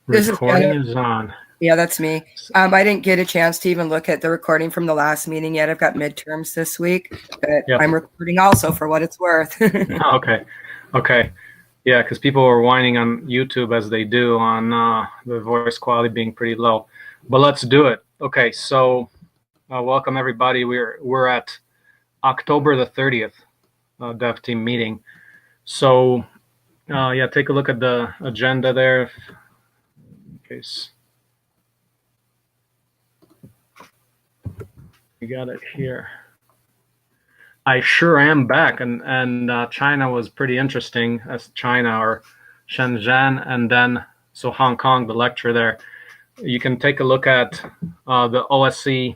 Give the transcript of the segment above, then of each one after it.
This is Recording is on. yeah, that's me. I didn't get a chance to even look at the recording from the last meeting yet. I've got midterms this week, but Yep. I'm recording also for what it's worth. Okay. Okay. Yeah, because people were whining on YouTube as they do on the voice quality being pretty low. But let's do it. Okay. So welcome everybody. We're at October the 30th Dev Team meeting. So yeah, take a look at the agenda there, in case you got it here. I sure am back, and China was pretty interesting as China or Shenzhen, and then so Hong Kong, the lecture there. You can take a look at the OSE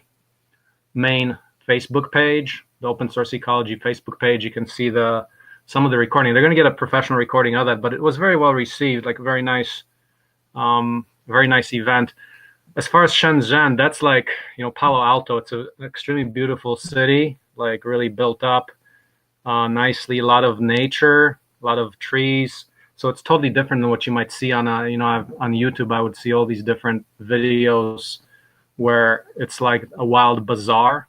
main Facebook page, the Open Source Ecology Facebook page. You can see some of the recording. They're going to get a professional recording of that, but it was very well received, like a very nice event. As far as Shenzhen, that's like, Palo Alto. It's an extremely beautiful city, like really built up nicely, a lot of nature, a lot of trees. So it's totally different than what you might see on on YouTube. I would see all these different videos where it's like a wild bazaar,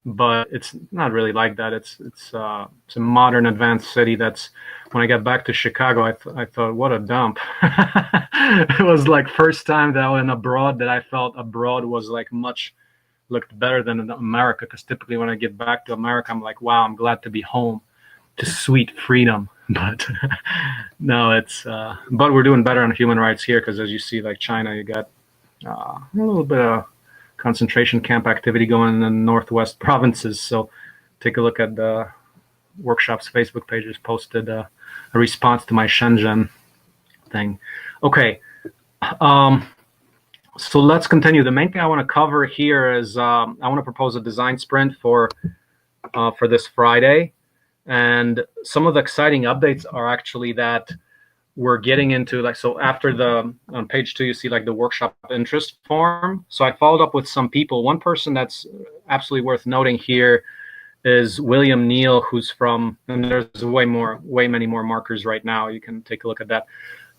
but it's not really like that. It's a modern, advanced city. That's when I got back to Chicago, I thought, what a dump. It was like first time that I went abroad that I felt abroad was like looked better than in America, because typically when I get back to America, I'm like, wow, I'm glad to be home, to sweet freedom. But no, but we're doing better on human rights here, because as you see, like China, you got a little bit of concentration camp activity going in the northwest provinces. So take a look at the workshop's Facebook pages. Posted a response to my Shenzhen thing. Okay. So let's continue. The main thing I want to cover here is I want to propose a design sprint for this Friday. And some of the exciting updates are actually that we're getting into, like, so after on page 2, you see like the workshop interest form. So I followed up with some people. One person that's absolutely worth noting here is William Neal, who's from, and there's way many more markers right now. You can take a look at that.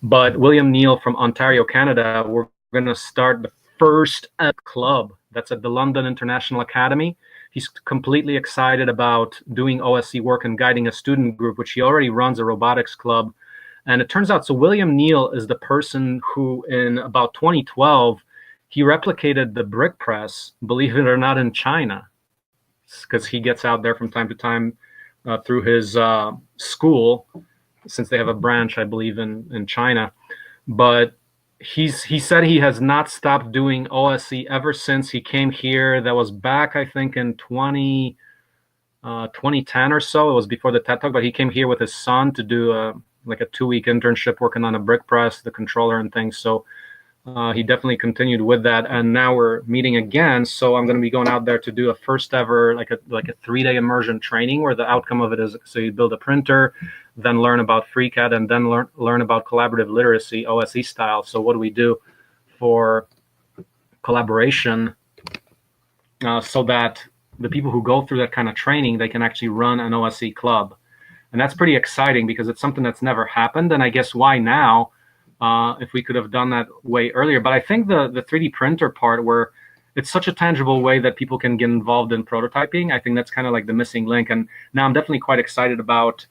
But William Neal from Ontario, Canada, we're going to start the first club that's at the London International Academy. He's completely excited about doing OSE work and guiding a student group, which he already runs a robotics club. And it turns out, so William Neal is the person who in about 2012, he replicated the brick press, believe it or not, in China, because he gets out there from time to time through his school, since they have a branch, I believe, in China. But he said he has not stopped doing OSE ever since he came here. That was back, I think, in 2010 or so. It was before the TED Talk, but he came here with his son to do like a 2-week internship working on a brick press, the controller and things. So he definitely continued with that, and now we're meeting again. So I'm going to be going out there to do a first ever like a 3-day immersion training, where the outcome of it is, so you build a printer, then learn about FreeCAD, and then learn about collaborative literacy, OSE style. So what do we do for collaboration so that the people who go through that kind of training, they can actually run an OSE club. And that's pretty exciting, because it's something that's never happened. And I guess why now? If we could have done that way earlier. But I think the 3D printer part, where it's such a tangible way that people can get involved in prototyping, I think that's kind of like the missing link. And now I'm definitely quite excited about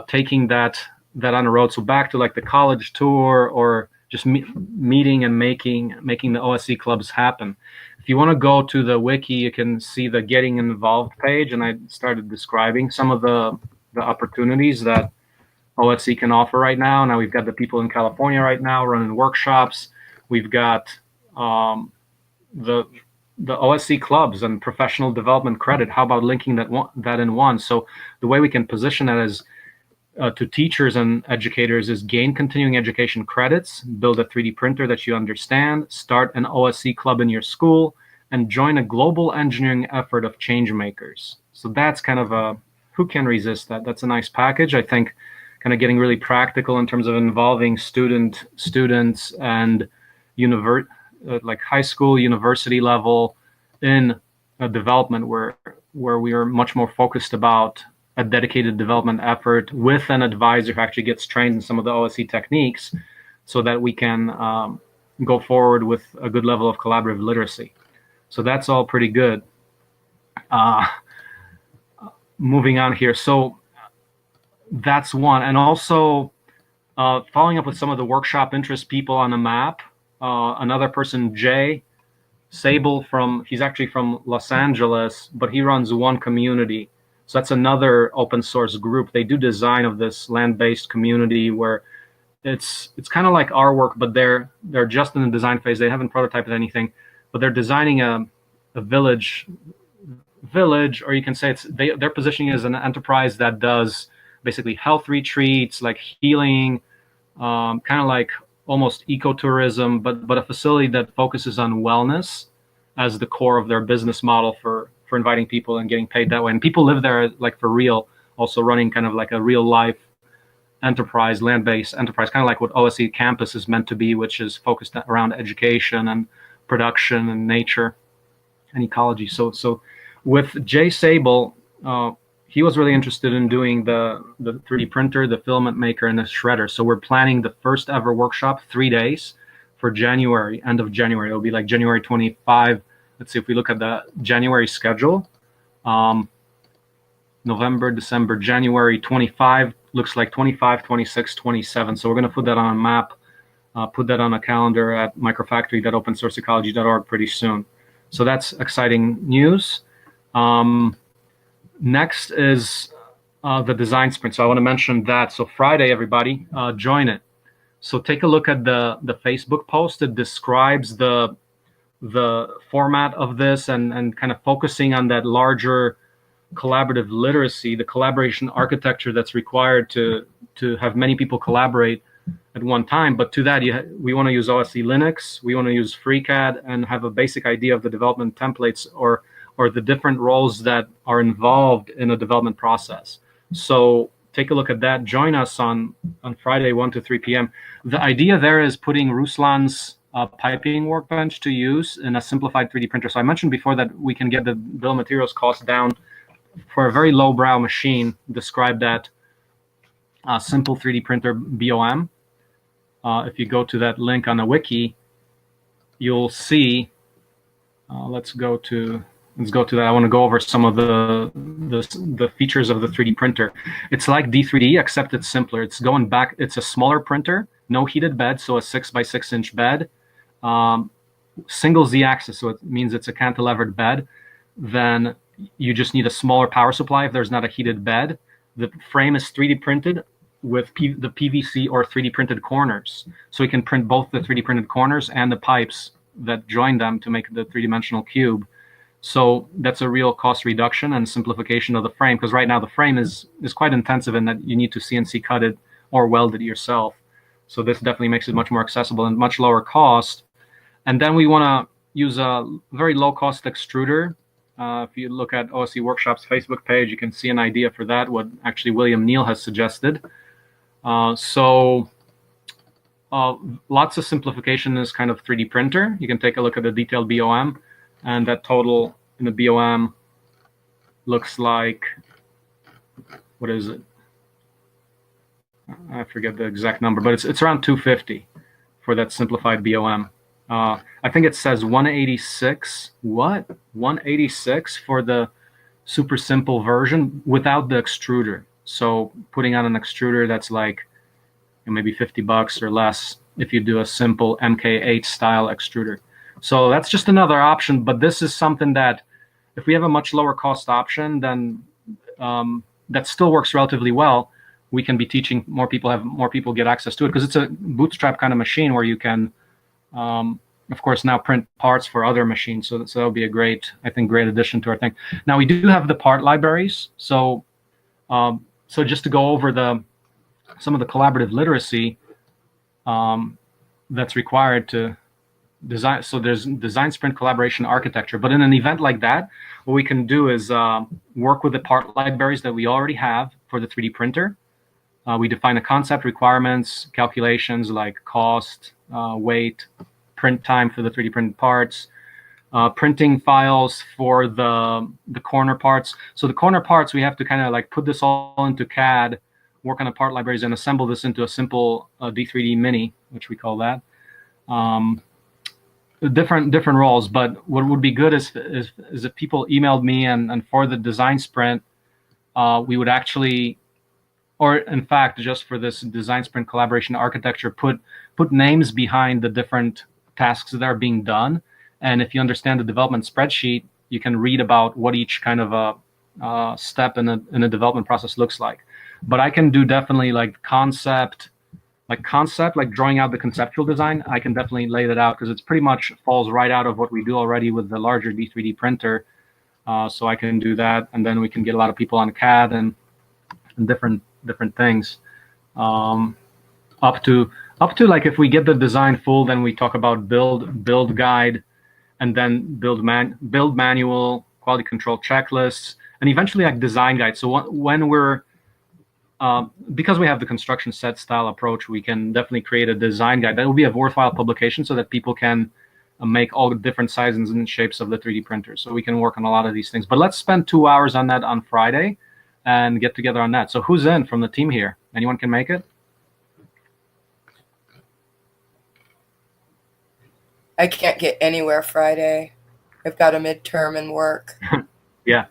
taking that on the road. So back to like the college tour, or just meeting and making the OSE clubs happen. If you want to go to the wiki, you can see the Getting Involved page, and I started describing some of the opportunities that OSE can offer right now. Now we've got the people in California right now running workshops. We've got the OSE clubs and professional development credit. How about linking that in one? So the way we can position that is to teachers and educators is gain continuing education credits, build a 3D printer that you understand, start an OSE club in your school, and join a global engineering effort of change makers. So that's kind of who can resist that? That's a nice package, I think. Kind of getting really practical in terms of involving students and like high school, university level in a development where we are much more focused about a dedicated development effort with an advisor who actually gets trained in some of the OSE techniques, so that we can go forward with a good level of collaborative literacy. So that's all pretty good. Moving on here. So that's one. And also following up with some of the workshop interest people on the map. Another person, Jay Sable, he's actually from Los Angeles, but he runs One Community. So that's another open source group. They do design of this land-based community where it's kind of like our work, but they're just in the design phase. They haven't prototyped anything, but they're designing a village, or you can say they're positioning as an enterprise that does basically health retreats, like healing, kind of like almost ecotourism, but a facility that focuses on wellness as the core of their business model for inviting people and getting paid that way. And people live there like for real, also running kind of like a real life enterprise, land-based enterprise, kind of like what OSE Campus is meant to be, which is focused around education and production and nature and ecology. So with Jay Sable, he was really interested in doing the 3D printer, the filament maker, and the shredder. So we're planning the first ever workshop, 3 days, for January, end of January. It'll be like January 25. Let's see if we look at the January schedule. November, December, January 25, looks like 25, 26, 27. So we're going to put that on a map, put that on a calendar at microfactory.opensourceecology.org pretty soon. So that's exciting news. Next is the design sprint. So I want to mention that. So Friday, everybody, join it. So take a look at the Facebook post. It describes the format of this and kind of focusing on that larger collaborative literacy, the collaboration architecture that's required to have many people collaborate at one time. But to that, we want to use OSE Linux, we want to use FreeCAD, and have a basic idea of the development templates or the different roles that are involved in a development process. So take a look at that. Join us on Friday, 1 to 3 p.m. The idea there is putting Ruslan's piping workbench to use in a simplified 3D printer. So I mentioned before that we can get the bill of materials cost down for a very lowbrow machine, described at simple 3D printer BOM. If you go to that link on the wiki, you'll see. Let's go to that. I want to go over some of the features of the 3D printer. It's like D3D, except it's simpler. It's going back. It's a smaller printer, no heated bed, so a 6 by 6 inch bed, single Z-axis, so it means it's a cantilevered bed. Then you just need a smaller power supply if there's not a heated bed. The frame is 3D printed with the PVC or 3D printed corners. So you can print both the 3D printed corners and the pipes that join them to make the three-dimensional cube. So that's a real cost reduction and simplification of the frame, because right now the frame is quite intensive in that you need to CNC cut it or weld it yourself. So this definitely makes it much more accessible and much lower cost. And then we want to use a very low-cost extruder. If you look at OSE Workshop's Facebook page, you can see an idea for that, what actually William Neal has suggested. Lots of simplification in this kind of 3D printer. You can take a look at the detailed BOM, and that total in the BOM looks like, what is it? I forget the exact number, but it's around 250 for that simplified BOM. I think it says 186. What? 186 for the super simple version without the extruder. So putting on an extruder, that's like maybe $50 or less if you do a simple MK8 style extruder. So that's just another option. But this is something that if we have a much lower cost option, then that still works relatively well. We can be teaching more people, have more people get access to it, because it's a bootstrap kind of machine where you can, of course, now print parts for other machines. So that'll be a great, I think, great addition to our thing. Now we do have the part libraries. So just to go over some of the collaborative literacy that's required to design. So there's design sprint collaboration architecture. But in an event like that, what we can do is work with the part libraries that we already have for the 3D printer. We define the concept, requirements, calculations like cost, weight, print time for the 3D printed parts, printing files for the corner parts. So the corner parts, we have to kind of like put this all into CAD, work on the part libraries, and assemble this into a simple D3D mini which we call that. Different roles, but what would be good is if people emailed me and for the design sprint, we would actually, or in fact, just for this design sprint collaboration architecture, put names behind the different tasks that are being done. And if you understand the development spreadsheet, you can read about what each kind of a step in a development process looks like. But I can do definitely like concept, like drawing out the conceptual design. I can definitely lay that out because it's pretty much falls right out of what we do already with the larger D3D printer. So I can do that, and then we can get a lot of people on CAD and different things. Up to like if we get the design full, then we talk about build guide, and then build manual, quality control checklists, and eventually like design guide. So when we're because we have the construction set style approach, we can definitely create a design guide that will be a worthwhile publication so that people can make all the different sizes and shapes of the 3D printers. So we can work on a lot of these things. But let's spend 2 hours on that on Friday and get together on that. So who's in from the team here? Anyone can make it? I can't get anywhere Friday. I've got a midterm and work. Yeah.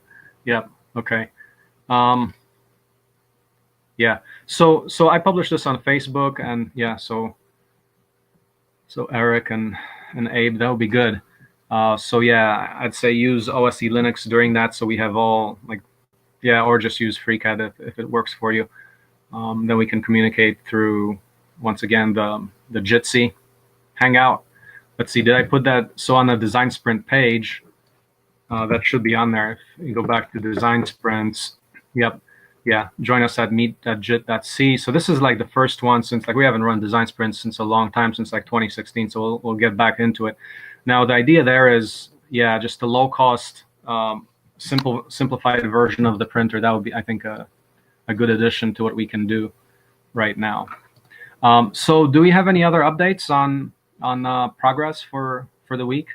Okay. Yeah. So I published this on Facebook, and yeah. So Eric and Abe, that would be good. So yeah, I'd say use OSE Linux during that, so we have all like, yeah, or just use FreeCAD if it works for you. Then we can communicate through, once again, the Jitsi Hangout. Let's see, did I put that? So on the design sprint page, that should be on there. If you go back to design sprints, yep, yeah, join us at meet.jit.c. So this is like the first one since like we haven't run design sprints since a long time, since like 2016. So we'll get back into it. Now the idea there is, yeah, just a low cost, simplified version of the printer. That would be, I think, a good addition to what we can do right now. So do we have any other updates on progress for the week?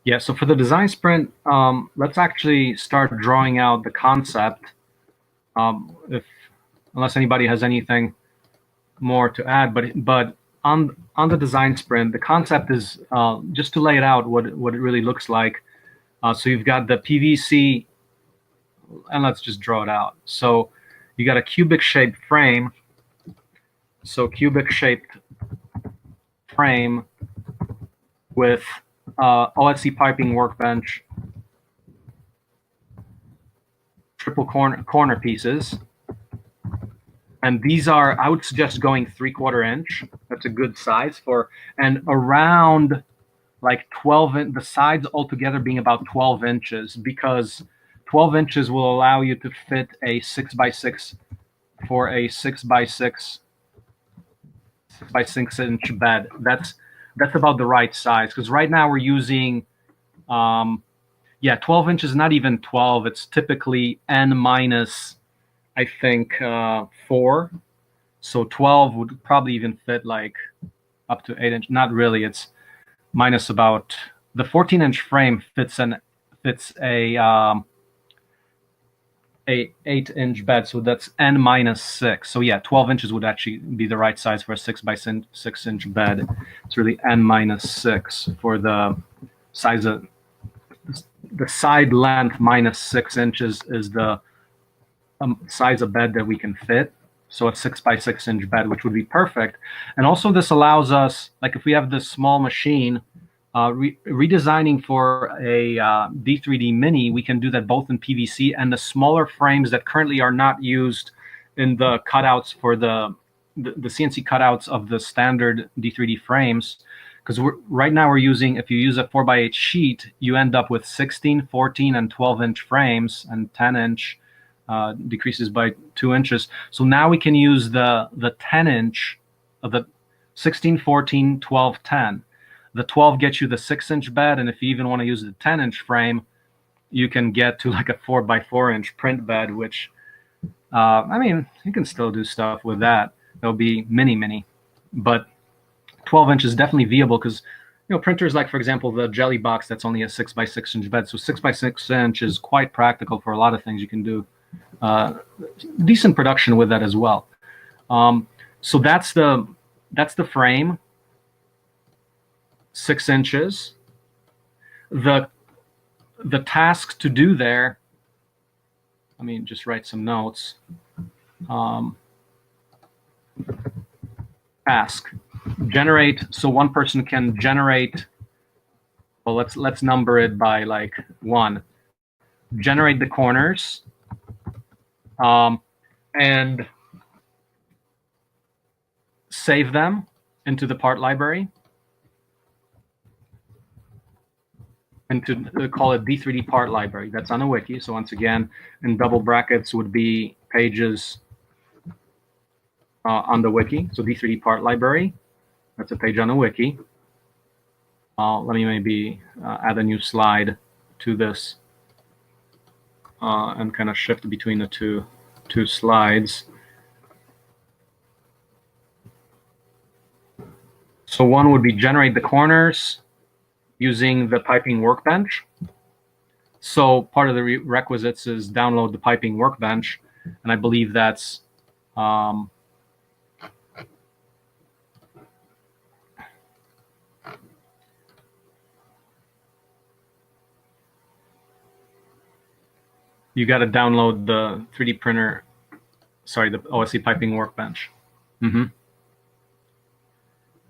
Yeah, so for the design sprint, let's actually start drawing out the concept. Unless anybody has anything more to add, but on the design sprint, the concept is just to lay it out what it really looks like. So you've got the PVC, and let's just draw it out. So you got a cubic shaped frame. So cubic shaped frame with OSE piping workbench, triple corner pieces, and these are, I would suggest going 3/4 inch. That's a good size for, and around like 12 the sides altogether being about 12 inches, because 12 inches will allow you to fit a 6x6 for a 6x6 inch bed. That's about the right size, because right now we're using, 12 inches, not even 12. It's typically N minus, I think, 4. So 12 would probably even fit like up to 8 inch. Not really. It's minus about, the 14-inch frame fits a 8-inch bed, so that's N minus 6. So yeah, 12 inches would actually be the right size for a 6x6 inch bed. It's really N minus 6 for the size of the side length. Minus 6 inches is the size of bed that we can fit. So a 6x6 inch bed, which would be perfect. And also this allows us, like if we have this small machine, redesigning for a D3D Mini, we can do that both in PVC and the smaller frames that currently are not used in the cutouts for the CNC cutouts of the standard D3D frames. Because right now we're using, if you use a 4x8 sheet, you end up with 16, 14, and 12-inch frames, and 10-inch decreases by 2 inches. So now we can use the 10-inch of the 16, 14, 12, 10. The 12 gets you the 6-inch bed, and if you even want to use the 10-inch frame, you can get to like a 4x4-inch print bed, which, I mean, you can still do stuff with that. It'll be mini, but 12 inch is definitely viable because, printers like, for example, the Jelly Box, that's only a 6x6-inch bed. So 6x6-inch is quite practical for a lot of things. You can do decent production with that as well. So that's the frame, 6 inches. The task to do there, let me just write some notes. Task, generate, so one person can generate, well, let's number it by like 1. Generate the corners, and save them into the part library, and to call it D3D part library. That's on a wiki. So once again, in double brackets would be pages on the wiki. So D3D part library, that's a page on the wiki. Let me maybe add a new slide to this and kind of shift between the two slides. So one would be generate the corners using the piping workbench. So part of the requisites is download the piping workbench, and I believe that's you got to download the 3D printer, sorry, the OSE piping workbench.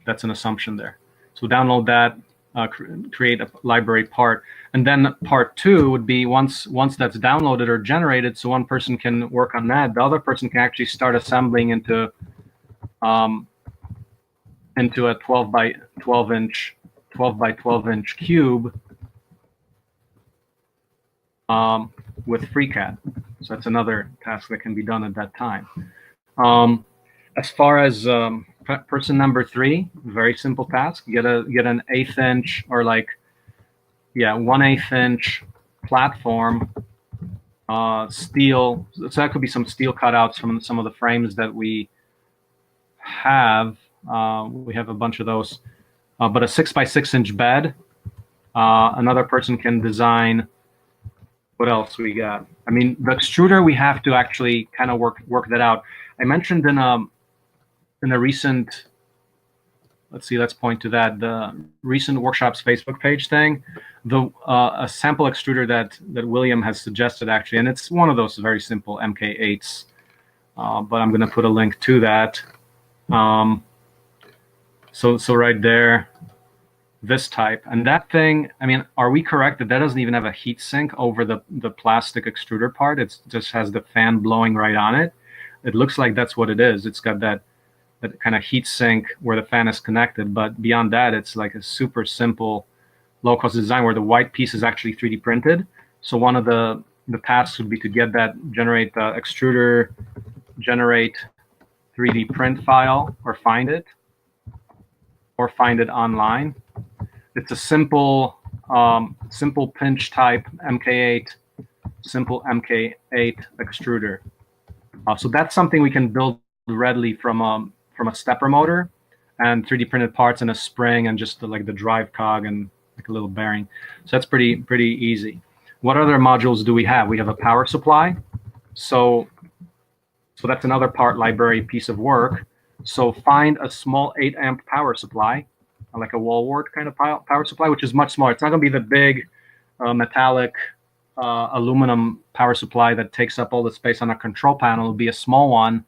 That's an assumption there. So download that, create a library part. And then part 2 would be once that's downloaded or generated, so one person can work on that, the other person can actually start assembling into a 12 by 12 inch cube with FreeCAD. So that's another task that can be done at that time. As far as person number 3, very simple task. Get an 1/8 inch or like, 1/8 inch platform, steel. So that could be some steel cutouts from some of the frames that we have. We have a bunch of those. But a 6x6-inch bed. Another person can design. What else we got? I mean, the extruder, we have to actually kind of work that out. I mentioned in a recent, let's point to that, the recent workshops Facebook page thing, a sample extruder that William has suggested actually, and it's one of those very simple MK8s, but I'm going to put a link to that. So right there, this type, and that thing, I mean, are we correct that doesn't even have a heat sink over the plastic extruder part? It just has the fan blowing right on it. It looks like that's what it is. It's got that kind of heat sink where the fan is connected, but beyond that, it's like a super simple, low-cost design where the white piece is actually 3D printed. So one of the tasks would be to get that, generate the extruder, generate 3D print file, or find it online. It's a simple pinch type MK8, simple MK8 extruder. So that's something we can build readily from a stepper motor and 3D printed parts and a spring and just like the drive cog and like a little bearing. So that's pretty easy. What other modules do we have? We have a power supply. So that's another part library piece of work. So find a small 8-amp power supply, like a wall wart kind of power supply, which is much smaller. It's not going to be the big metallic aluminum power supply that takes up all the space on a control panel. It'll be a small one,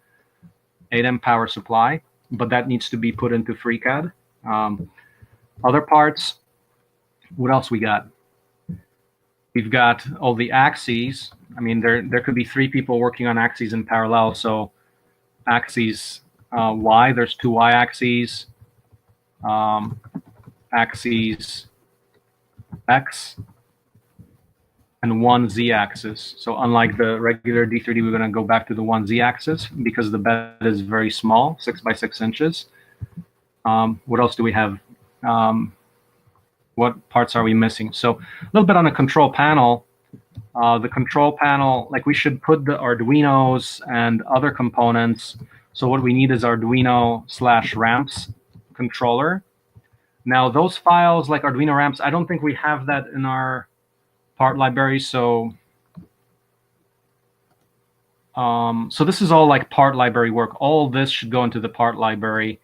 8-amp power supply, but that needs to be put into FreeCAD. Other parts, what else we got? We've got all the axes. I mean, there could be 3 people working on axes in parallel. So axes Y, there's 2 Y axes, axes X, and 1 Z axis. So unlike the regular D3D, we're going to go back to the 1 Z axis because the bed is very small, 6x6 inches. What else do we have? what parts are we missing? So a little bit on the control panel. The control panel, like we should put the Arduinos and other components. So what we need is Arduino/ramps controller. Now those files like Arduino ramps, I don't think we have that in our part library. So so this is all like part library work. All this should go into the part library,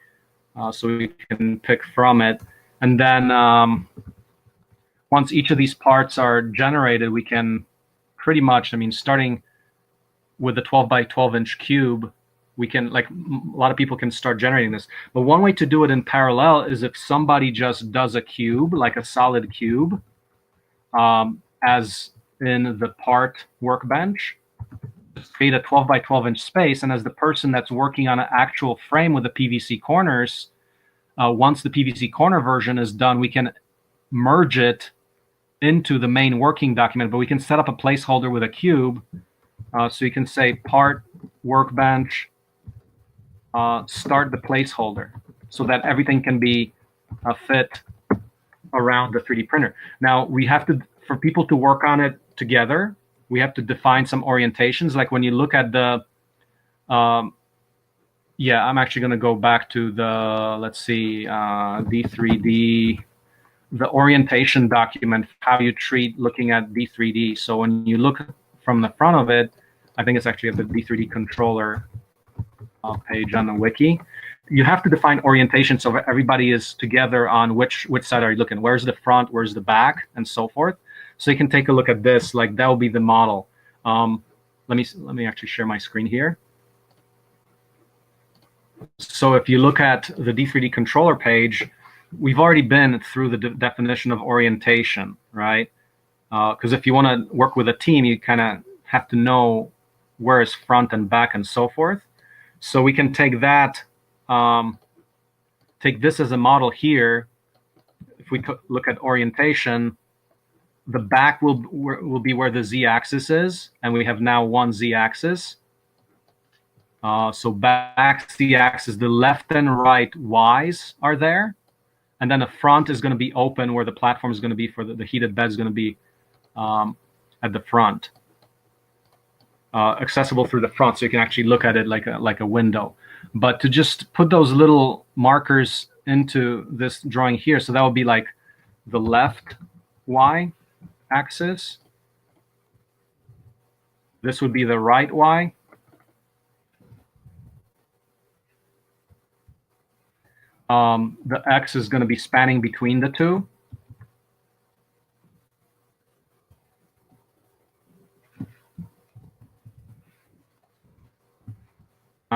so we can pick from it. And then once each of these parts are generated, we can pretty much, I mean, starting with the 12 by 12 inch cube, we can, like, a lot of people can start generating this. But one way to do it in parallel is if somebody just does a cube, like a solid cube, as in the part workbench, create a 12 by 12 inch space. And as the person that's working on an actual frame with the PVC corners, once the PVC corner version is done, we can merge it into the main working document, but we can set up a placeholder with a cube. So you can say part workbench, start the placeholder, so that everything can be fit around the 3D printer. Now we have to, for people to work on it together, we have to define some orientations. Like when you look at the, yeah, I'm actually going to go back to the, let's see, D3D, the orientation document, how you treat looking at D3D. So when you look from the front of it, I think it's actually at the D3D controller page on the wiki. You have to define orientation so everybody is together on which side are you looking. Where's the front, where's the back, and so forth. So you can take a look at this, like that will be the model. Let me actually share my screen here. So if you look at the D3D controller page, we've already been through the definition of orientation, right? Because if you want to work with a team, you kind of have to know where is front and back and so forth. So we can take that, take this as a model here. If we look at orientation, the back will be where the z-axis is, and we have now one z-axis. So back z-axis, the left and right y's are there, and then the front is going to be open, where the platform is going to be for the heated bed is going to be at the front, accessible through the front, so you can actually look at it like a window. But to just put those little markers into this drawing here, so that would be like the left y axis. This would be the right y. The x is going to be spanning between the two.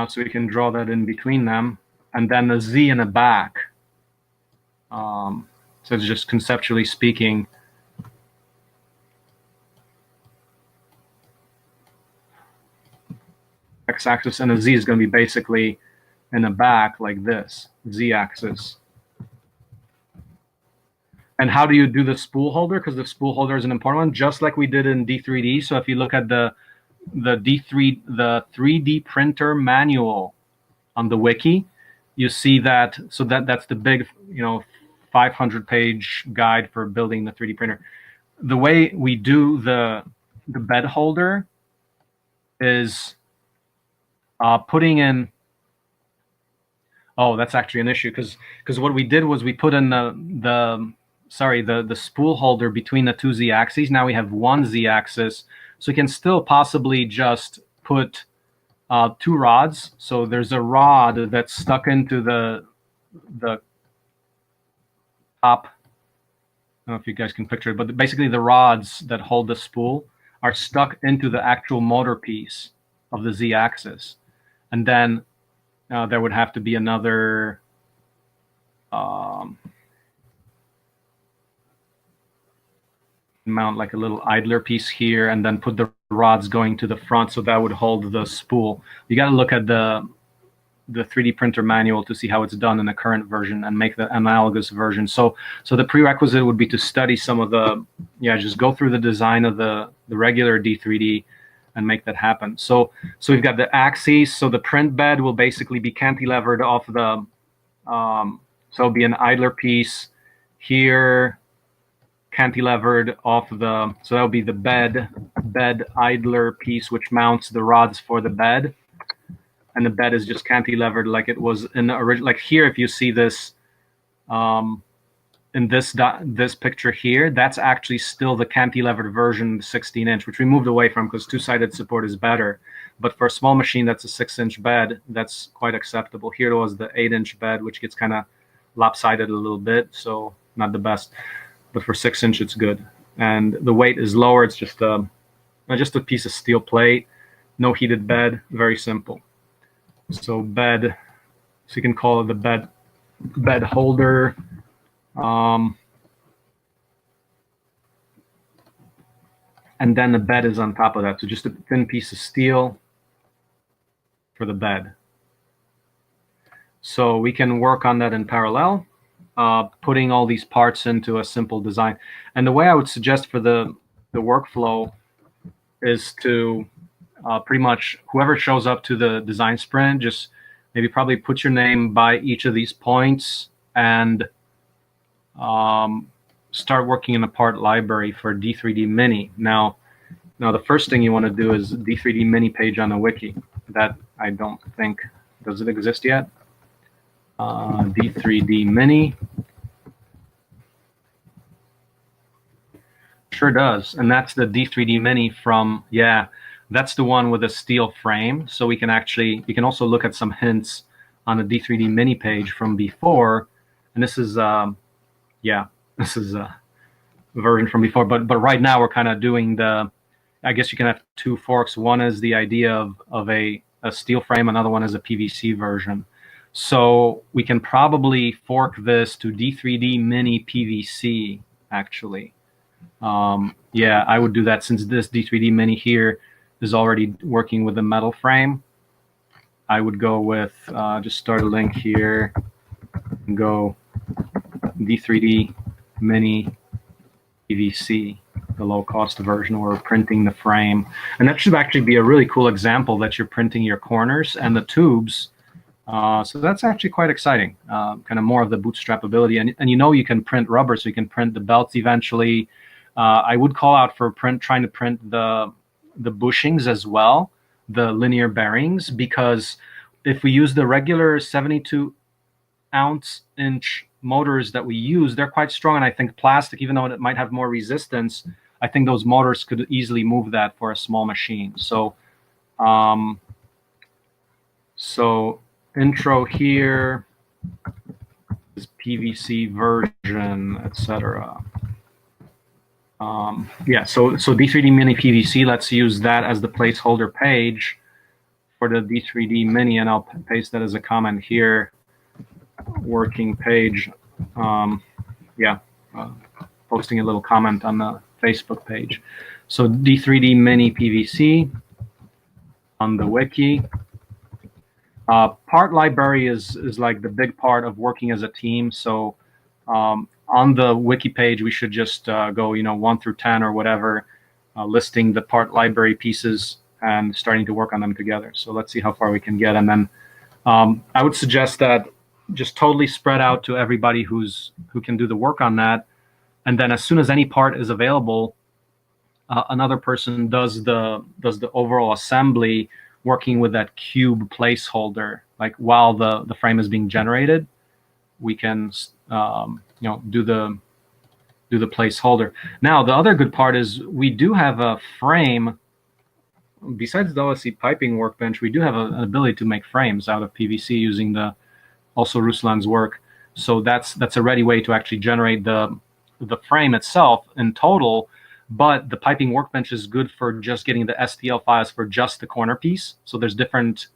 So we can draw that in between them. And then the z in the back. So it's just conceptually speaking, x-axis, and the z is going to be basically in the back like this, z-axis. And how do you do the spool holder? Because the spool holder is an important one, just like we did in D3D. So if you look at the 3D printer manual on the wiki, you see that. So that's the big, 500-page guide for building the 3D printer. The way we do the bed holder is putting in. Oh, that's actually an issue, because what we did was we put in the spool holder between the two z-axes. Now we have one z-axis, so we can still possibly just put two rods. So there's a rod that's stuck into the top. I don't know if you guys can picture it, but basically the rods that hold the spool are stuck into the actual motor piece of the z-axis, and then there would have to be another mount like a little idler piece here, and then put the rods going to the front, so that would hold the spool. You got to look at the 3D printer manual to see how it's done in the current version and make the analogous version. So the prerequisite would be to study some of the, just go through the design of the regular D3D and make that happen. So we've got the axes. So the print bed will basically be cantilevered off the, so it'll be an idler piece here, cantilevered off the, so that would be the bed idler piece, which mounts the rods for the bed. And the bed is just cantilevered like it was in the original. Like here, if you see this, in this picture here, that's actually still the cantilevered version, 16-inch, which we moved away from because two-sided support is better. But for a small machine, that's a 6-inch bed. That's quite acceptable. Here was the 8-inch bed, which gets kind of lopsided a little bit, so not the best. But for 6-inch, it's good. And the weight is lower. It's just a piece of steel plate, no heated bed, very simple. So bed, so you can call it the bed holder. And then the bed is on top of that. So just a thin piece of steel for the bed. So we can work on that in parallel, putting all these parts into a simple design. And the way I would suggest for the workflow is to pretty much whoever shows up to the design sprint, just maybe probably put your name by each of these points and start working in a part library for D3D Mini. Now the first thing you want to do is D3D Mini page on the wiki. That I don't think, does it exist yet? D3D Mini. Sure does. And that's the D3D Mini from, yeah, that's the one with a steel frame. So we can also look at some hints on the D3D Mini page from before. And this is, yeah, this is a version from before. But right now we're kind of doing the, I guess you can have two forks. One is the idea of a steel frame. Another one is a PVC version. So we can probably fork this to D3D Mini PVC, actually. Yeah, I would do that since this D3D Mini here is already working with the metal frame. I would go with, just start a link here and go D3D Mini PVC, the low-cost version where we're printing the frame. And that should actually be a really cool example that you're printing your corners and the tubes. So that's actually quite exciting, kind of more of the bootstrapability. And you know you can print rubber, so you can print the belts eventually. I would call out for trying to print the bushings as well, the linear bearings, because if we use the regular 72-inch motors that we use, they're quite strong. And I think plastic, even though it might have more resistance, I think those motors could easily move that for a small machine. So, intro here is PVC version, etc. Yeah, so D3D Mini PVC, let's use that as the placeholder page for the D3D Mini, and I'll paste that as a comment here. Working page, yeah, posting a little comment on the Facebook page. So D3D Mini PVC on the wiki. Part library is like the big part of working as a team. So on the wiki page, we should just go, 1 through 10 or whatever, listing the part library pieces and starting to work on them together. So let's see how far we can get. And then I would suggest that just totally spread out to everybody who can do the work on that. And then as soon as any part is available, another person does the overall assembly, working with that cube placeholder. Like while the frame is being generated, we can do the placeholder. Now the other good part is we do have a frame. Besides the OSE piping workbench, we do have an ability to make frames out of PVC using also Ruslan's work. So that's a ready way to actually generate the frame itself in total. But the piping workbench is good for just getting the STL files for just the corner piece. So there's different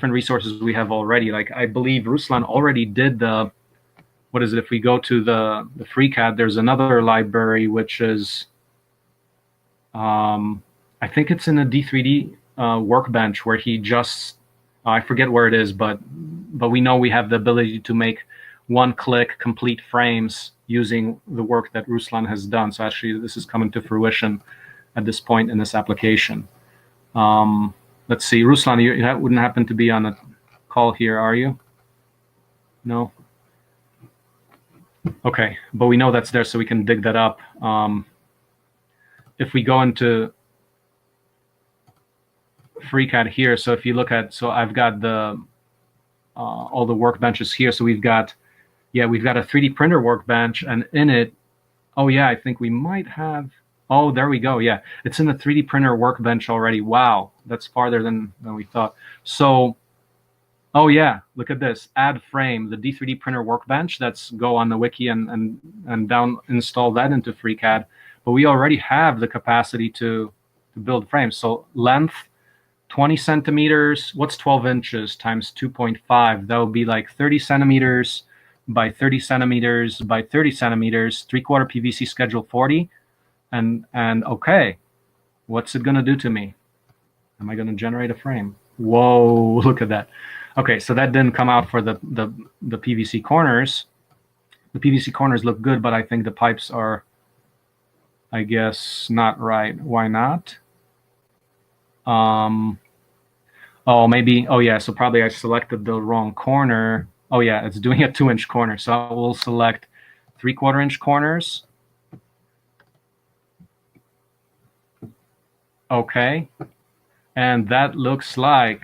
resources we have already. Like I believe Ruslan already did the, what is it? If we go to the FreeCAD, there's another library which is, I think it's in a D3D workbench where he just, I forget where it is, but we know we have the ability to make one-click complete frames using the work that Ruslan has done. So actually, this is coming to fruition at this point in this application. Let's see, Ruslan, you wouldn't happen to be on a call here, are you? No? Okay, but we know that's there, so we can dig that up. If we go into FreeCAD here, so if you look at, so I've got the all the workbenches here. So we've got a 3D printer workbench, and in it, oh yeah, I think we might have. Oh, there we go. Yeah, it's in the 3D printer workbench already. Wow, that's farther than we thought. So, oh yeah, look at this. Add frame, the D3D printer workbench. That's go on the wiki and down install that into FreeCAD. But we already have the capacity to build frames. So length 20 centimeters. What's 12 inches times 2.5? That would be like 30 centimeters by 30 centimeters by 30 centimeters. 3/4 PVC schedule 40. And okay, what's it gonna do to me? Am I gonna generate a frame? Whoa, look at that. Okay, so that didn't come out for the PVC corners. The PVC corners look good, but I think the pipes are, I guess, not right. Why not? Oh, maybe, oh yeah, so probably I selected the wrong corner. Oh yeah, it's doing a 2-inch corner. So I will select 3/4 inch corners. Okay, and that looks like,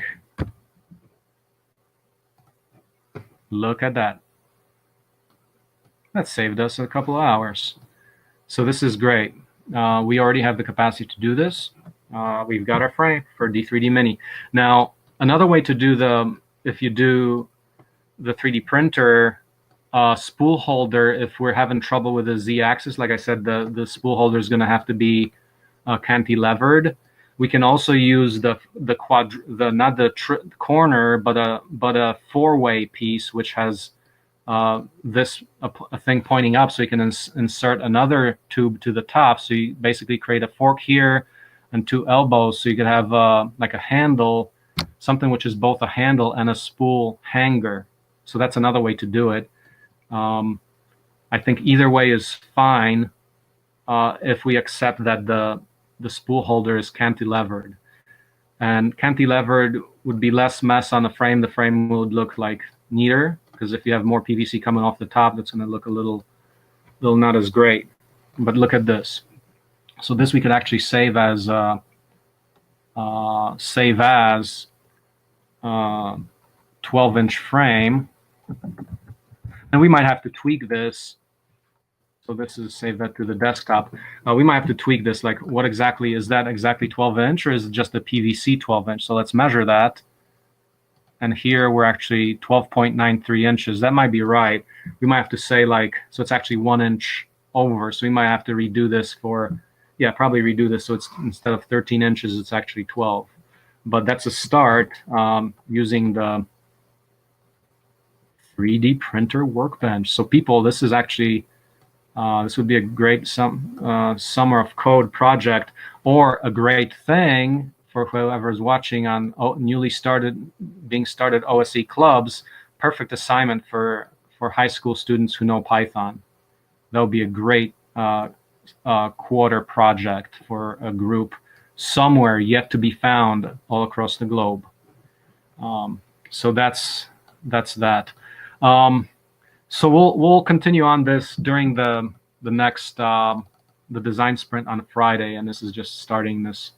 look at that. That saved us a couple of hours. So this is great. We already have the capacity to do this. We've got our frame for D3D Mini. Now, another way to do if you do the 3D printer spool holder, if we're having trouble with the Z-axis, like I said, the spool holder is going to have to be cantilevered. We can also use not the corner, but a 4-way piece, which has this a thing pointing up, so you can insert another tube to the top. So you basically create a fork here and 2 elbows, so you could have like a handle, something which is both a handle and a spool hanger. So that's another way to do it. I think either way is fine if we accept that the spool holder is cantilevered. And cantilevered would be less mess on the frame. The frame would look like neater, because if you have more PVC coming off the top, that's going to look a little not as great. But look at this. So this we could actually save as 12-inch frame. And we might have to tweak this. So this is save that to the desktop. We might have to tweak this, like what exactly, is that exactly 12-inch, or is it just a PVC 12-inch? So let's measure that. And here we're actually 12.93 inches. That might be right. We might have to say like, so it's actually 1 inch over. So we might have to redo this for, yeah, probably redo this. So it's instead of 13 inches, it's actually 12. But that's a start using the 3D printer workbench. So people, this is actually, this would be a great summer of code project, or a great thing for whoever is watching on being started OSE clubs. Perfect assignment for high school students who know Python. That would be a great quarter project for a group somewhere yet to be found all across the globe. So that's that. So we'll continue on this during the next the design sprint on Friday, and this is just starting this.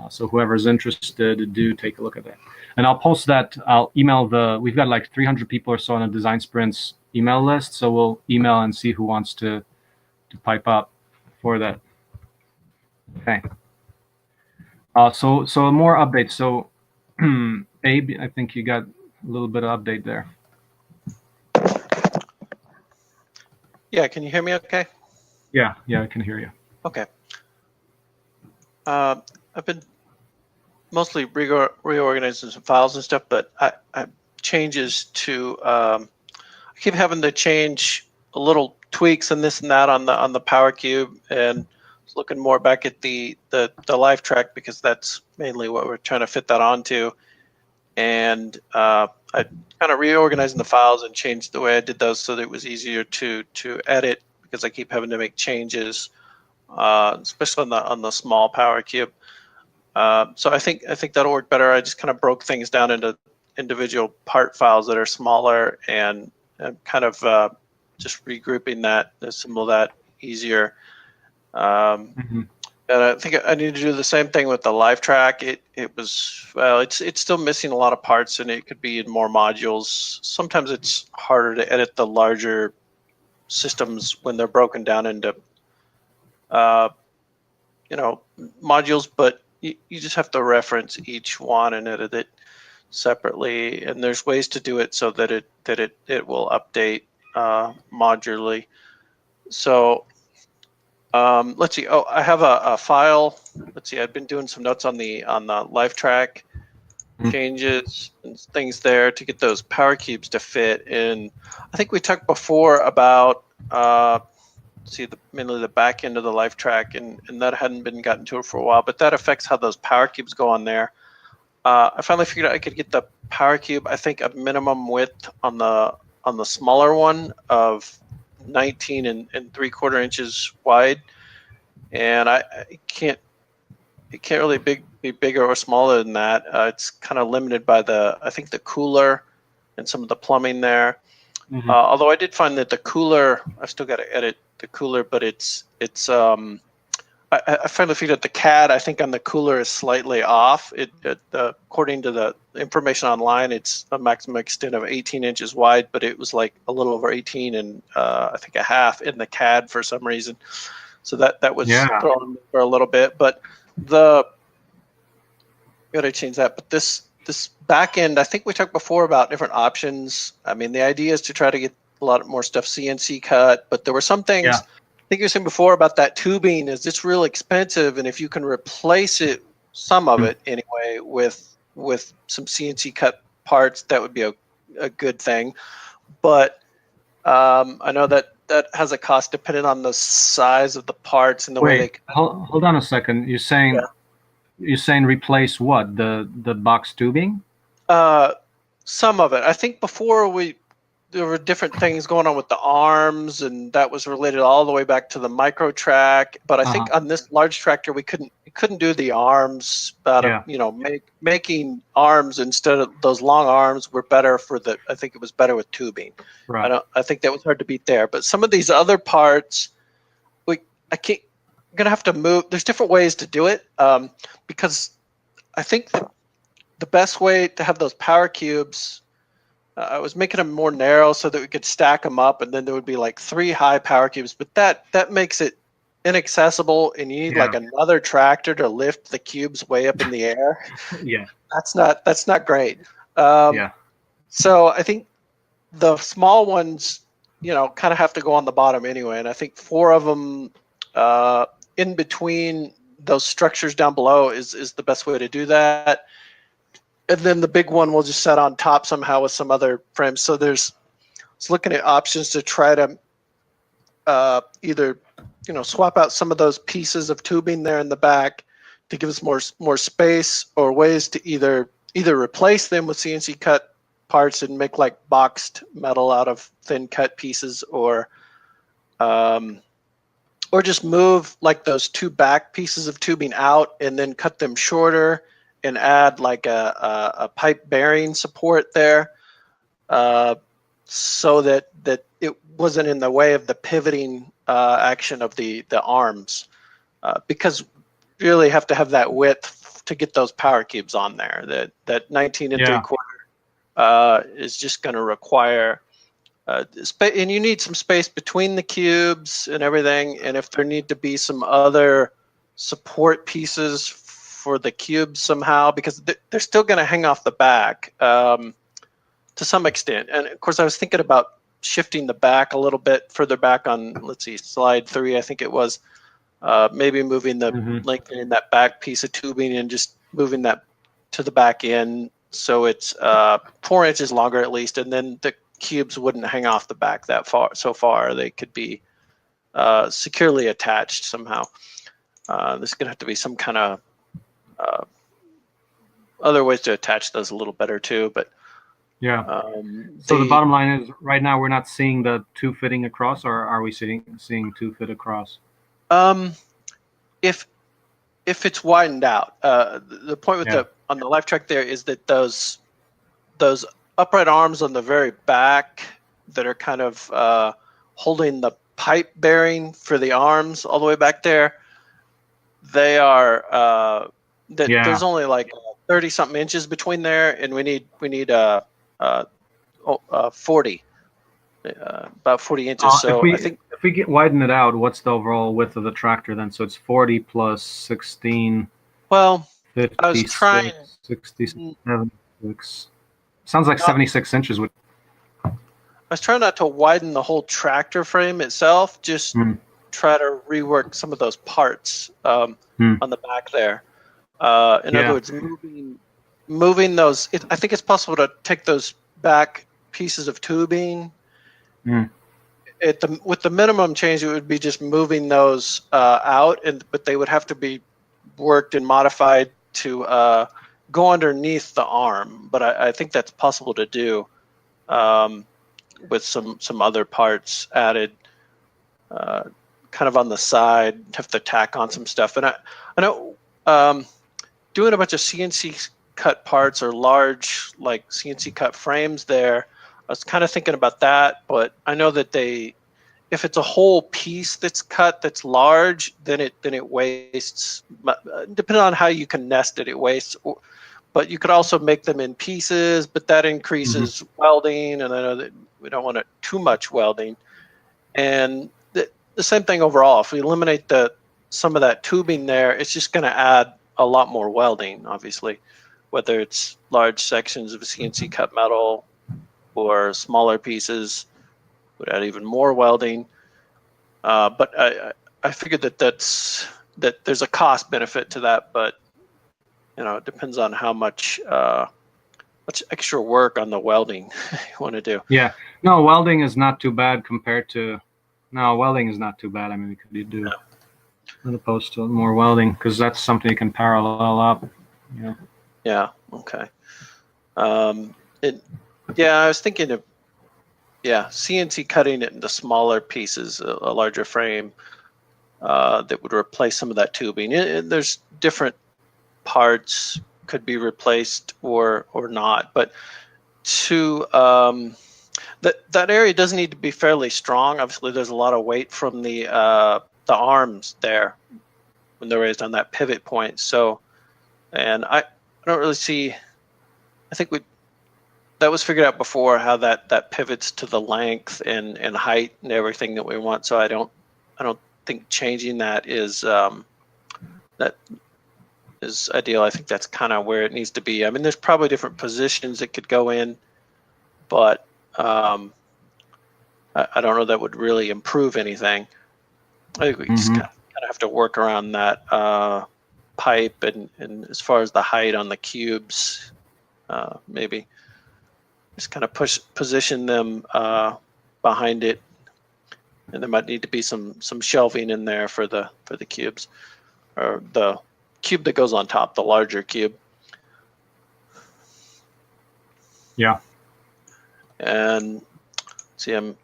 So whoever's interested, do take a look at that. And I'll post that. I'll email we've got like 300 people or so on a design sprints email list. So we'll email and see who wants to pipe up for that. Okay. So more updates. So Abe, I think you got a little bit of update there. Yeah, can you hear me okay? Yeah, I can hear you. Okay. I've been mostly reorganizing some files and stuff, but I changes to I keep having to change a little tweaks and this and that on the Power Cube, and looking more back at the live track, because that's mainly what we're trying to fit that onto. And I kind of reorganizing the files and changed the way I did those so that it was easier to edit, because I keep having to make changes, especially on the small Power Cube. So I think that'll work better. I just kind of broke things down into individual part files that are smaller, and kind of just regrouping that, assemble that easier. Mm-hmm. And I think I need to do the same thing with the live track. It's still missing a lot of parts, and it could be in more modules. Sometimes it's harder to edit the larger systems when they're broken down into modules, but you just have to reference each one and edit it separately. And there's ways to do it so that it will update modularly. So let's see. Oh, I have a file. Let's see. I've been doing some notes on the live track changes and things there to get those power cubes to fit. And I think we talked before about mainly the back end of the live track, and that hadn't been gotten to it for a while, but that affects how those power cubes go on there. I finally figured out I could get the power cube, I think, a minimum width on the smaller one of 19 and 3/4 inches wide, and it can't really be bigger or smaller than that. It's kind of limited by I think the cooler and some of the plumbing there. Mm-hmm. Although I did find that the cooler, I've still got to edit the cooler, but I finally figured out the CAD, I think, on the cooler is slightly off. According to the information online, it's a maximum extent of 18 inches wide, but it was like a little over 18 and I think a half in the CAD for some reason. So that was thrown for a little bit, but gotta change that. But this back end, I think we talked before about different options. I mean, the idea is to try to get a lot more stuff CNC cut, but there were some things. Yeah. I think you were saying before about that tubing. Is it's real expensive, and if you can replace it, some of it anyway, with some CNC cut parts, that would be a good thing. But I know that has a cost depending on the size of the parts and the way they. Hold on a second. You're saying replace what? The box tubing? Some of it. I think before there were different things going on with the arms, and that was related all the way back to the micro track. But I think on this large tractor, we couldn't do the arms. Making arms instead of those long arms were better I think it was better with tubing. Right. I think that was hard to beat there. But some of these other parts, I'm gonna have to move. There's different ways to do it because I think that the best way to have those power cubes. I was making them more narrow so that we could stack them up, and then there would be like 3 high power cubes. But that makes it inaccessible, and you need like another tractor to lift the cubes way up in the air. Yeah, that's not great. So I think the small ones, kind of have to go on the bottom anyway, and I think 4 of them in between those structures down below is the best way to do that. And then the big one will just set on top somehow with some other frames. So I was looking at options to try to either, swap out some of those pieces of tubing there in the back to give us more space, or ways to either replace them with CNC cut parts and make like boxed metal out of thin cut pieces, or just move like those 2 back pieces of tubing out and then cut them shorter and add like a pipe bearing support there, so that it wasn't in the way of the pivoting action of the arms, because you really have to have that width to get those power cubes on there. That 19 and 3/4 is just going to require and you need some space between the cubes and everything. And if there need to be some other support pieces for the cubes somehow, because they're still going to hang off the back to some extent. And of course, I was thinking about shifting the back a little bit further back on, let's see, slide 3, I think it was, maybe moving lengthening that back piece of tubing and just moving that to the back end so it's 4 inches longer at least, and then the cubes wouldn't hang off the back so far. They could be securely attached somehow. There's going to have to be some kind of other ways to attach those a little better too, but so the bottom line is, right now we're not seeing the 2 fitting across, or are we seeing 2 fit across? If it's widened out, the point with on the live track there is that those upright arms on the very back that are kind of holding the pipe bearing for the arms all the way back there, they are there's only like 30 something inches between there, and we need 40 about 40 inches. So I think if we widen it out, what's the overall width of the tractor then? So it's 40 plus 16. Well, 56, I was trying 76. Sounds like 76 inches would. I was trying not to widen the whole tractor frame itself, just try to rework some of those parts on the back there. In other words, moving those. I think it's possible to take those back pieces of tubing. With the minimum change, it would be just moving those out, but they would have to be worked and modified to go underneath the arm. But I think that's possible to do. With some other parts added, kind of on the side, have to tack on some stuff. And I know doing a bunch of CNC cut parts or large like CNC cut frames there, I was kind of thinking about that. But I know that if it's a whole piece that's cut that's large, then it wastes. Depending on how you can nest it, it wastes. But you could also make them in pieces, but that increases welding, and I know that we don't want too much welding. And the same thing overall. If we eliminate some of that tubing there, it's just going to add a lot more welding, obviously, whether it's large sections of CNC cut metal or smaller pieces would add even more welding. But I figured that there's a cost benefit to that, but it depends on how much extra work on the welding you want to do. Yeah, no, welding is not too bad compared to. No, welding is not too bad. I mean, we could do as opposed to more welding, because that's something you can parallel up. Yeah. Yeah. Okay. I was thinking of CNC cutting it into smaller pieces, a larger frame that would replace some of that tubing. There's different parts could be replaced or not, but that area does need to be fairly strong. Obviously, there's a lot of weight from the arms there when they're raised on that pivot point. So, and I don't really see. I think that was figured out before, how that pivots to the length and height and everything that we want. So I don't think changing that is ideal. I think that's kind of where it needs to be. I mean, there's probably different positions it could go in, but I don't know that would really improve anything. I think we just kind of have to work around that pipe and as far as the height on the cubes, maybe just kind of position them behind it, and there might need to be some shelving in there for the cubes, or the cube that goes on top, the larger cube. Yeah. And see, I'm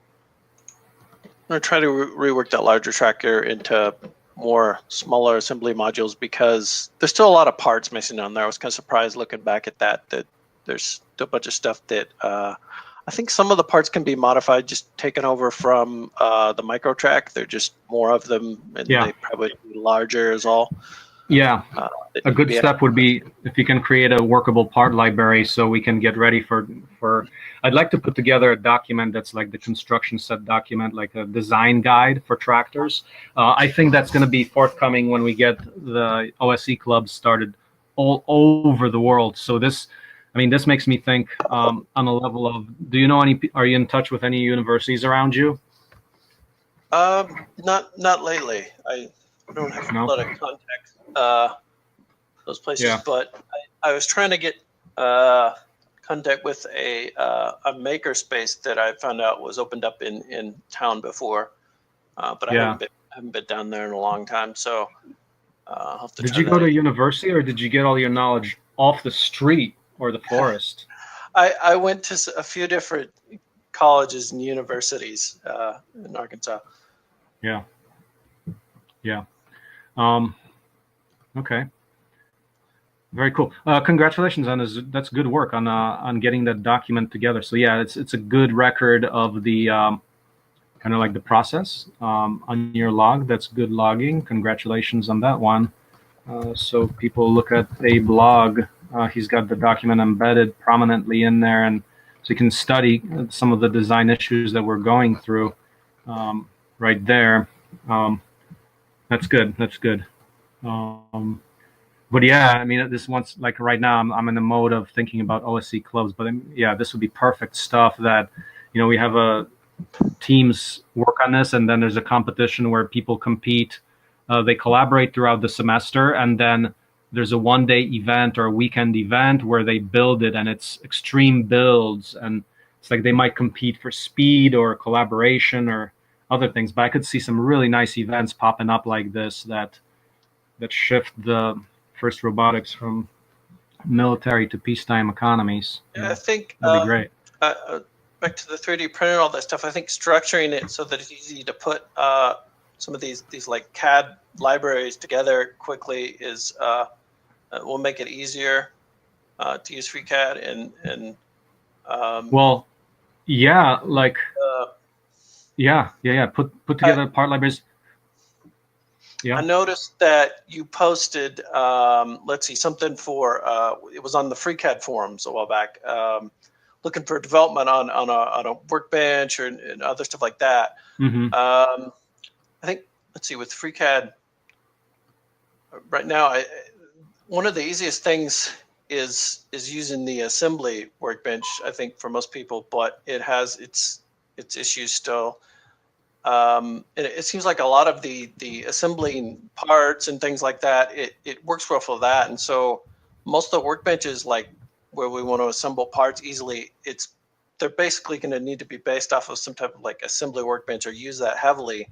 going to try to rework that larger tractor into more smaller assembly modules, because there's still a lot of parts missing on there. I was kind of surprised looking back at that there's still a bunch of stuff that I think some of the parts can be modified, just taken over from the microtrack. They're just more of them, and they probably be larger is all. Yeah, a good step would be if you can create a workable part library, so we can get ready for. I'd like to put together a document that's like the construction set document, like a design guide for tractors. I think that's going to be forthcoming when we get the OSE clubs started all over the world. So this makes me think on a level of, are you in touch with any universities around you? Not lately. I don't have a lot of contact those places, but I was trying to get contact with a makerspace that I found out was opened up in town before, but I haven't been down there in a long time. So I'll have to. Did you go to university, or did you get all your knowledge off the street or the forest? I went to a few different colleges and universities in Arkansas. Yeah. Okay. Very cool. Congratulations on this. That's good work on getting that document together. So yeah, it's a good record of the kind kind of like the process on your log. That's good logging. Congratulations on that one. So people look at Abe log. He's got the document embedded prominently in there, and so you can study some of the design issues that we're going through right there. That's good. That's good. But yeah, I mean, this one's like right now I'm in the mode of thinking about OSE clubs, but yeah, this would be perfect stuff that, we have teams work on this, and then there's a competition where people compete. They collaborate throughout the semester, and then there's a one-day event or a weekend event where they build it, and it's extreme builds, and it's like they might compete for speed or collaboration or other things. But I could see some really nice events popping up like this that shift the first robotics from military to peacetime economies. Yeah, I think that'd be great. Back to the 3D printer and all that stuff. I think structuring it so that it's easy to put some of these like CAD libraries together quickly is will make it easier to use FreeCAD and well, yeah, like yeah. Put together part libraries. Yeah. I noticed that you posted, let's see, something for it was on the FreeCAD forums a while back, looking for development on a workbench and other stuff like that. Mm-hmm. I think, let's see, with FreeCAD right now, one of the easiest things is using the assembly workbench, I think, for most people, but it has its issues still. And it seems like a lot of the assembling parts and things like that, it works well for that. And so most of the workbenches, like where we want to assemble parts easily, they're basically going to need to be based off of some type of like assembly workbench or use that heavily.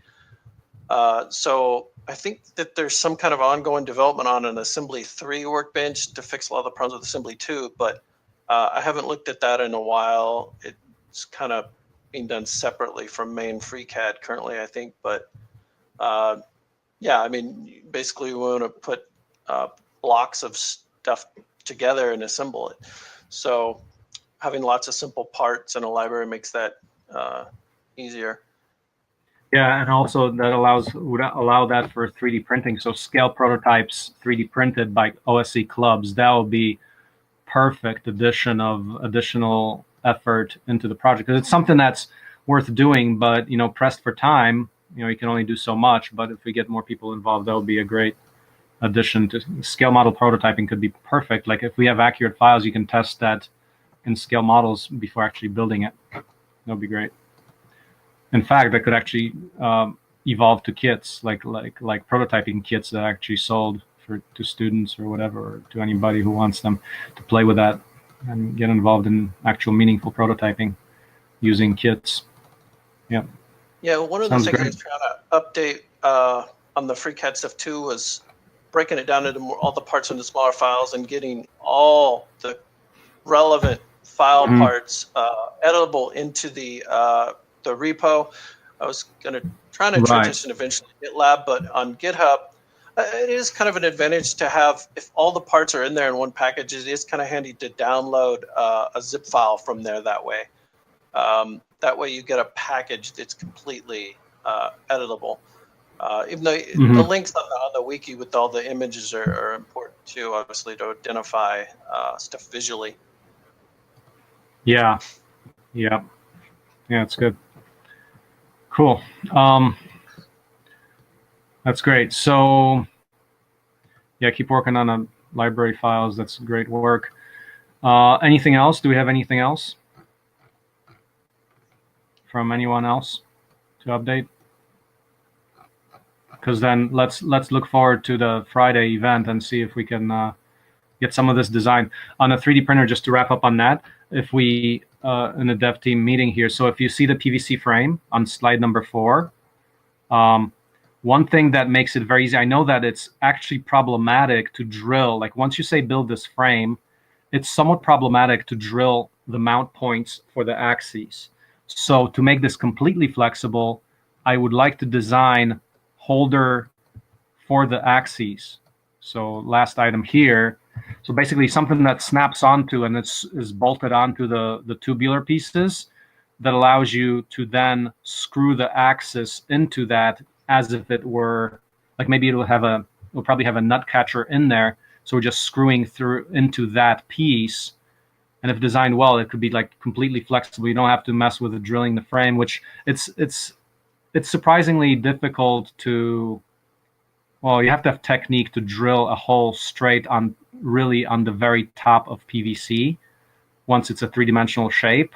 So I think that there's some kind of ongoing development on an Assembly 3 workbench to fix a lot of the problems with Assembly 2, but I haven't looked at that in a while. It's kind of being done separately from main FreeCAD currently, I think. But yeah, I mean, basically we want to put blocks of stuff together and assemble it. So having lots of simple parts in a library makes that easier. Yeah, and also that would allow that for 3D printing. So scale prototypes 3D printed by OSE clubs, that would be perfect addition of additional effort into the project. Because it's something that's worth doing, but pressed for time, you can only do so much. But if we get more people involved, that would be a great addition to scale model prototyping. Could be perfect. Like if we have accurate files, you can test that in scale models before actually building it. That would be great. In fact, that could actually evolve to kits, like prototyping kits that are actually sold to students or whatever, or to anybody who wants them to play with that and get involved in actual meaningful prototyping using kits. Yeah. Yeah, one of the things I was trying to update on the FreeCAD stuff too was breaking it down into all the parts into smaller files and getting all the relevant file parts editable into the repo. I was trying to transition eventually to GitLab, but on GitHub, it is kind of an advantage to have, if all the parts are in there in one package, it is kind of handy to download a zip file from there that way. That way you get a package that's completely editable. Even though the links on the wiki with all the images are important too, obviously, to identify stuff visually. Yeah, it's good. Cool. That's great. So yeah, keep working on the library files. That's great work. Anything else? Do we have anything else from anyone else to update? Because then let's look forward to the Friday event and see if we can get some of this design on a 3D printer. Just to wrap up on that, if we in the dev team meeting here, so if you see the PVC frame on slide number 4, one thing that makes it very easy, I know that it's actually problematic to drill. Like once you say build this frame, it's somewhat problematic to drill the mount points for the axes. So to make this completely flexible, I would like to design holder for the axes. So last item here. So basically something that snaps onto and is bolted onto the tubular pieces that allows you to then screw the axis into that as if it were like maybe it'll probably have a nut catcher in there. So we're just screwing through into that piece. And if designed well, it could be like completely flexible. You don't have to mess with drilling the frame, which it's surprisingly difficult to. Well, you have to have technique to drill a hole straight on, really on the very top of PVC once it's a three-dimensional shape,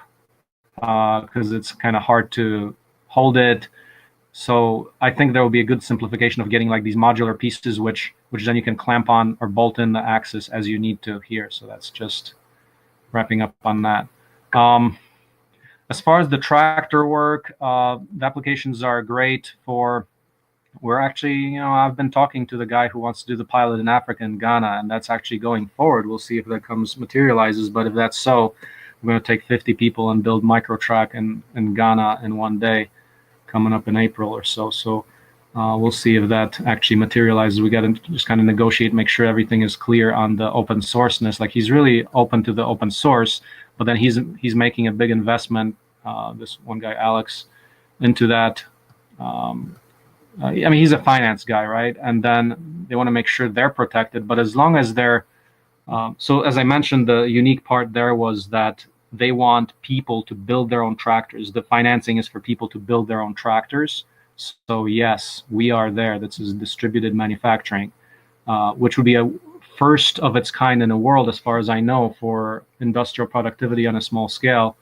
because it's kind of hard to hold it. So I think there will be a good simplification of getting like these modular pieces, which then you can clamp on or bolt in the axis as you need to here. So that's just wrapping up on that. As far as the tractor work, the applications are great for. We're actually, I've been talking to the guy who wants to do the pilot in Africa and Ghana, and that's actually going forward. We'll see if that materializes. But if that's so, we're going to take 50 people and build microtrack in Ghana in one day, coming up in April or so. So we'll see if that actually materializes. We got to just kind of negotiate, make sure everything is clear on the open sourceness. Like he's really open to the open source, but then he's making a big investment. This one guy, Alex, into that. I mean, he's a finance guy, right? And then they want to make sure they're protected. But as long as they're, so as I mentioned, the unique part there was that they want people to build their own tractors. The financing is for people to build their own tractors. So yes, we are there. This is distributed manufacturing, which would be a first of its kind in the world, as far as I know, for industrial productivity on a small scale.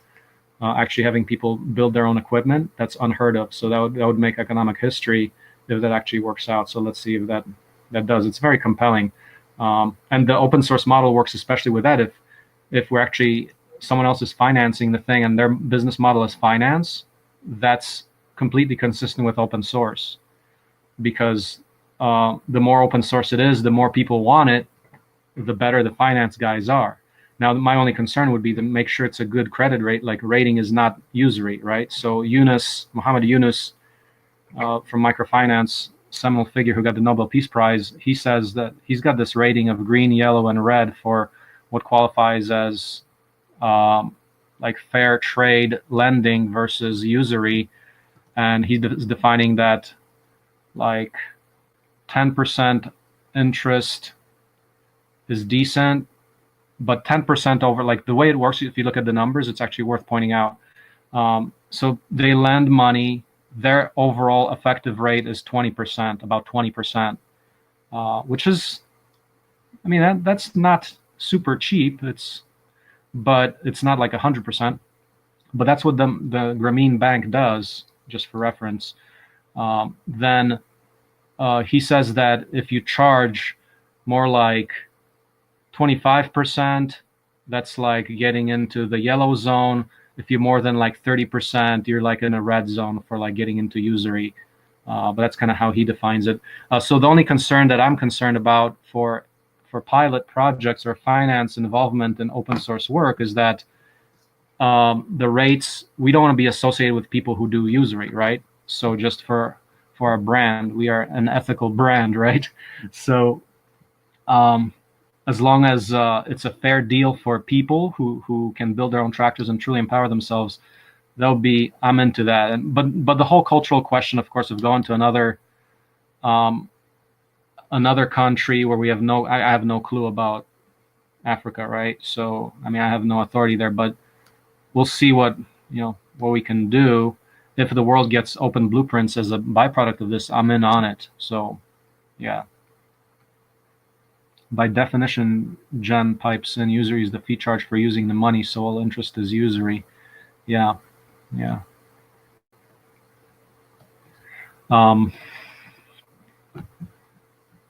Actually having people build their own equipment, that's unheard of. So that would make economic history if that actually works out. So let's see if that does. It's very compelling. And the open source model works especially with that. If we're actually, someone else is financing the thing and their business model is finance, that's completely consistent with open source. Because the more open source it is, the more people want it, the better the finance guys are. Now, my only concern would be to make sure it's a good credit rate, like rating is not usury, right? So Muhammad Yunus from microfinance, seminal figure who got the Nobel Peace Prize, he says that he's got this rating of green, yellow, and red for what qualifies as like fair trade lending versus usury. And he is defining that like 10% interest is decent, but 10% over, like the way it works, if you look at the numbers, it's actually worth pointing out. So they lend money, their overall effective rate is 20%, about 20%, which is, I mean, that's not super cheap. But it's not like 100%. But that's what the Grameen Bank does, just for reference. Then he says that if you charge more like 25%, that's like getting into the yellow zone. If you're more than like 30%, you're like in a red zone for like getting into usury. But that's kind of how he defines it. So the only concern that I'm concerned about for pilot projects or finance involvement in open source work is that the rates, we don't want to be associated with people who do usury, right? So just for our brand, we are an ethical brand, right? So as long as it's a fair deal for people who can build their own tractors and truly empower themselves, I'm into that. But the whole cultural question, of course, of going to another country where I have no clue about Africa, right? So I mean, I have no authority there, but we'll see what we can do. If the world gets open blueprints as a byproduct of this, I'm in on it. So yeah. By definition, Jen pipes in, usury is the fee charged for using the money, so all interest is usury. Yeah.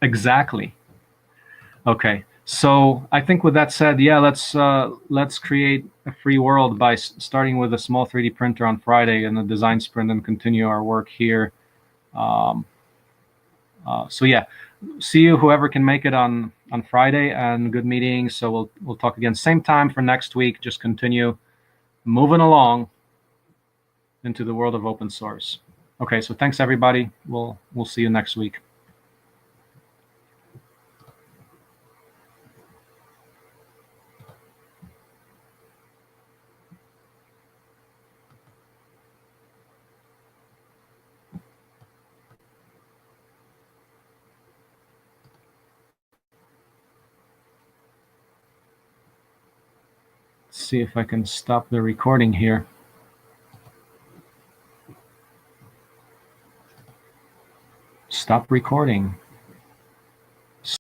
Exactly. Okay. So I think with that said, yeah, let's create a free world by starting with a small 3D printer on Friday and a design sprint and continue our work here. So yeah, see you whoever can make it on Friday, and good meeting. So we'll talk again same time for next week. Just continue moving along into the world of open source. Okay, so thanks everybody. We'll see you next week. see if I can stop the recording here. Stop recording.